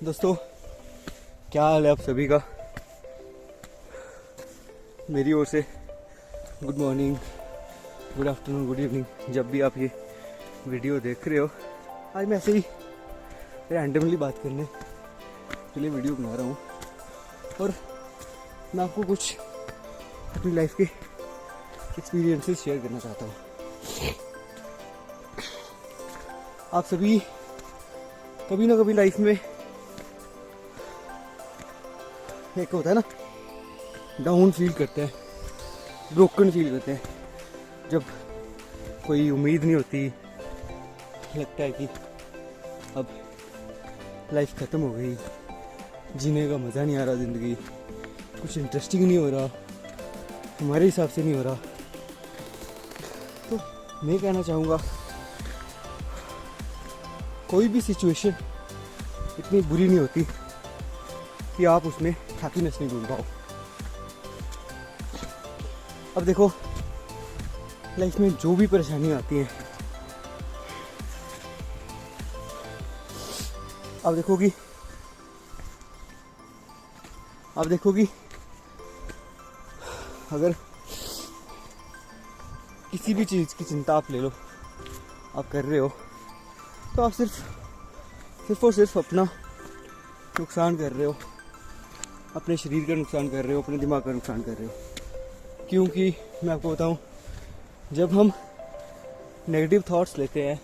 दोस्तों क्या हाल है आप सभी का। मेरी ओर से good morning, good afternoon, good evening, जब भी आप ये वीडियो देख रहे हो। आज मैं ऐसे ही रैंडमली बात करने के लिए वीडियो बना रहा हूँ और मैं आपको कुछ अपनी लाइफ के एक्सपीरियंसेस शेयर करना चाहता हूँ। आप सभी कभी ना कभी लाइफ में एक होता है ना, डाउन फील करते हैं, ब्रोकन फील करते हैं, जब कोई उम्मीद नहीं होती, लगता है कि अब लाइफ ख़त्म हो गई, जीने का मज़ा नहीं आ रहा, ज़िंदगी कुछ इंटरेस्टिंग नहीं हो रहा, हमारे हिसाब से नहीं हो रहा। तो मैं कहना चाहूँगा कोई भी सिचुएशन इतनी बुरी नहीं होती कि आप उसमें हैप्पीनेस नहीं ढूंढ पाओ। अब देखो, लाइफ में जो भी परेशानियाँ आती हैं, आप देखोगी अगर किसी भी चीज़ की चिंता आप ले लो, आप कर रहे हो, तो आप सिर्फ और सिर्फ अपना नुकसान कर रहे हो, अपने शरीर का नुकसान कर रहे हो, अपने दिमाग का नुकसान कर रहे हो। क्योंकि मैं आपको बताऊं, जब हम नेगेटिव थॉट्स लेते हैं,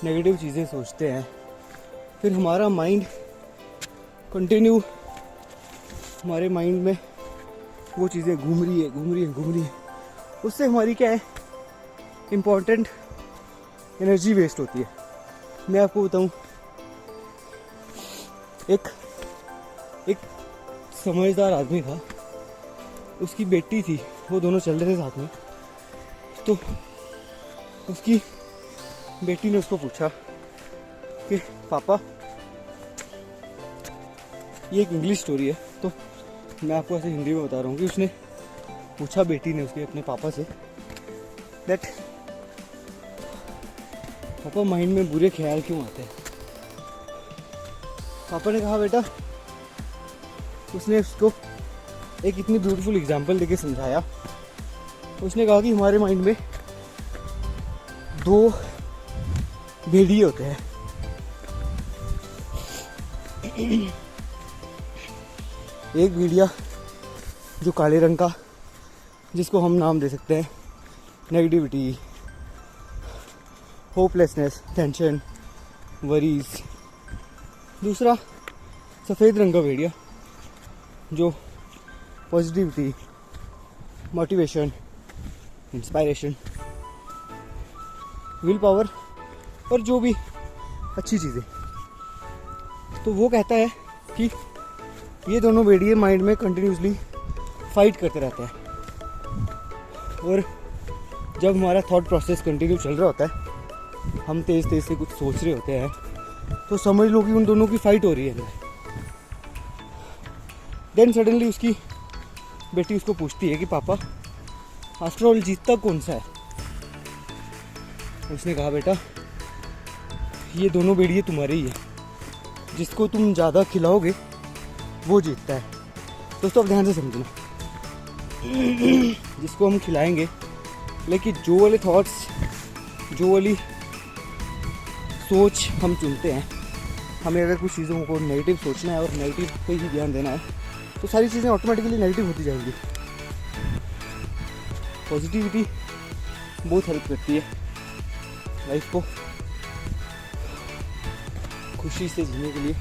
नेगेटिव चीज़ें सोचते हैं, फिर हमारा माइंड कंटिन्यू, हमारे माइंड में वो चीज़ें घूम रही है। उससे हमारी क्या है, इम्पोर्टेंट एनर्जी वेस्ट होती है। मैं आपको बताऊं, एक समझदार आदमी था, उसकी बेटी थी, वो दोनों चल रहे थे साथ में। तो उसकी बेटी ने उसको पूछा कि पापा, ये एक इंग्लिश स्टोरी है, तो मैं आपको ऐसे हिंदी में बता रहा हूँ कि उसने पूछा, बेटी ने उसके अपने पापा से, दैट पापा माइंड में बुरे ख्याल क्यों आते हैं। पापा ने कहा, बेटा, उसने उसको एक इतनी ब्यूटीफुल एग्जांपल देके समझाया। उसने कहा कि हमारे माइंड में दो भेड़िए होते हैं। एक भेड़िया जो काले रंग का, जिसको हम नाम दे सकते हैं नेगेटिविटी, होपलेसनेस, टेंशन, वरीज। दूसरा सफ़ेद रंग का भेड़िया जो positivity, motivation, inspiration, will power और जो भी अच्छी चीज़ें। तो वो कहता है कि ये दोनों भेड़िए माइंड में कंटिन्यूसली फाइट करते रहते हैं, और जब हमारा थॉट प्रोसेस कंटिन्यू चल रहा होता है, हम तेज़ से कुछ सोच रहे होते हैं, तो समझ लो कि उन दोनों की फाइट हो रही है अंदर। देन सडनली उसकी बेटी उसको पूछती है कि पापा, आफ्टर ऑल जीतता कौन सा है। उसने कहा, बेटा, ये दोनों भेड़िए तुम्हारे ही है, जिसको तुम ज़्यादा खिलाओगे वो जीतता है। दोस्तों आप ध्यान से समझना, जिसको हम खिलाएंगे, लेकिन जो वाले थॉट्स, जो वाली सोच हम चुनते हैं, हमें अगर कुछ चीज़ों को नेगेटिव सोचना है और नेगेटिव पे ही ध्यान देना है, तो सारी चीज़ें ऑटोमेटिकली नेगेटिव होती जाएंगी। पॉजिटिविटी बहुत हेल्प करती है लाइफ को खुशी से जीने के लिए।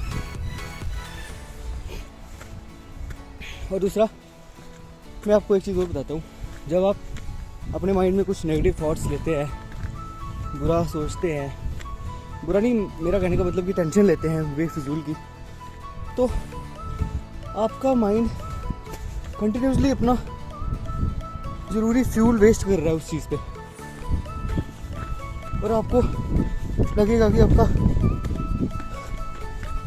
और दूसरा, मैं आपको एक चीज़ और बताता हूँ, जब आप अपने माइंड में कुछ नेगेटिव थॉट्स लेते हैं, बुरा सोचते हैं, बुरा नहीं, मेरा कहने का मतलब कि टेंशन लेते हैं बेफिजूल की, तो आपका माइंड कंटिन्यूसली अपना ज़रूरी फ्यूल वेस्ट कर रहा है उस चीज़ पे, और आपको लगेगा कि आपका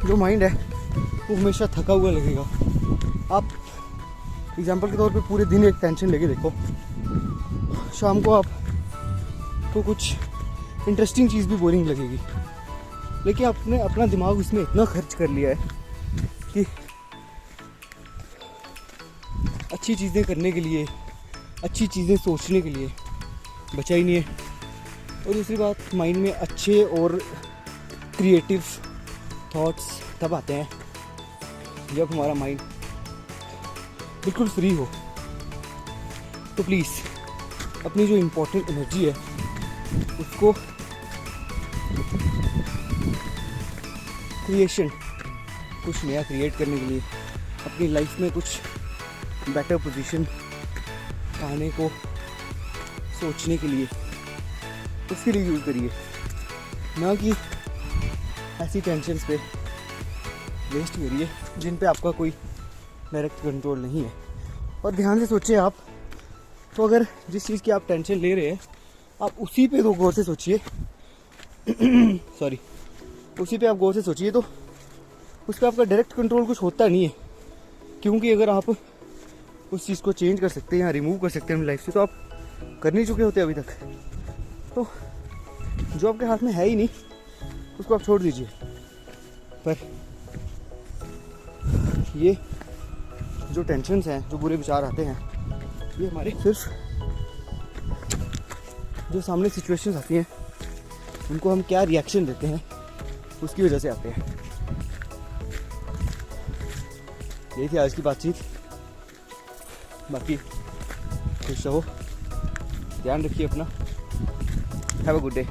जो माइंड है वो हमेशा थका हुआ लगेगा। आप एग्जांपल के तौर पे पूरे दिन एक टेंशन लेके देखो, शाम को आपको कुछ इंटरेस्टिंग चीज़ भी बोरिंग लगेगी। लेकिन आपने अपना दिमाग उसमें इतना खर्च कर लिया है कि अच्छी चीज़ें करने के लिए, अच्छी चीज़ें सोचने के लिए बचा ही नहीं है। और दूसरी बात, माइंड में अच्छे और क्रिएटिव थॉट्स तब आते हैं जब हमारा माइंड बिल्कुल फ्री हो। तो प्लीज़ अपनी जो इम्पोर्टेंट एनर्जी है उसको क्रिएशन, कुछ नया क्रिएट करने के लिए, अपनी लाइफ में कुछ बेटर पोजीशन पाने को सोचने के लिए, उसके लिए यूज़ करिए, ना कि ऐसी टेंशन्स पे वेस्ट करिए जिन पे आपका कोई डायरेक्ट कंट्रोल नहीं है। और ध्यान से सोचिए आप, तो अगर जिस चीज़ की आप टेंशन ले रहे हैं आप उसी पे तो गौर से सोचिए सॉरी, उसी पे आप गौर से सोचिए, तो उस पर आपका डायरेक्ट कंट्रोल कुछ होता नहीं है। क्योंकि अगर आप उस चीज़ को चेंज कर सकते हैं या रिमूव कर सकते हैं अपनी लाइफ से, तो आप कर नहीं चुके होते अभी तक। तो जो आपके हाथ में है ही नहीं उसको आप छोड़ दीजिए। पर ये जो टेंशन्स हैं, जो बुरे विचार आते हैं, ये हमारे सिर्फ जो सामने सिचुएशंस आती हैं उनको हम क्या रिएक्शन देते हैं उसकी वजह से आते हैं। यही थी आज की बातचीत। बाकी खुश रहो, ध्यान रखिए अपना। Have a good day.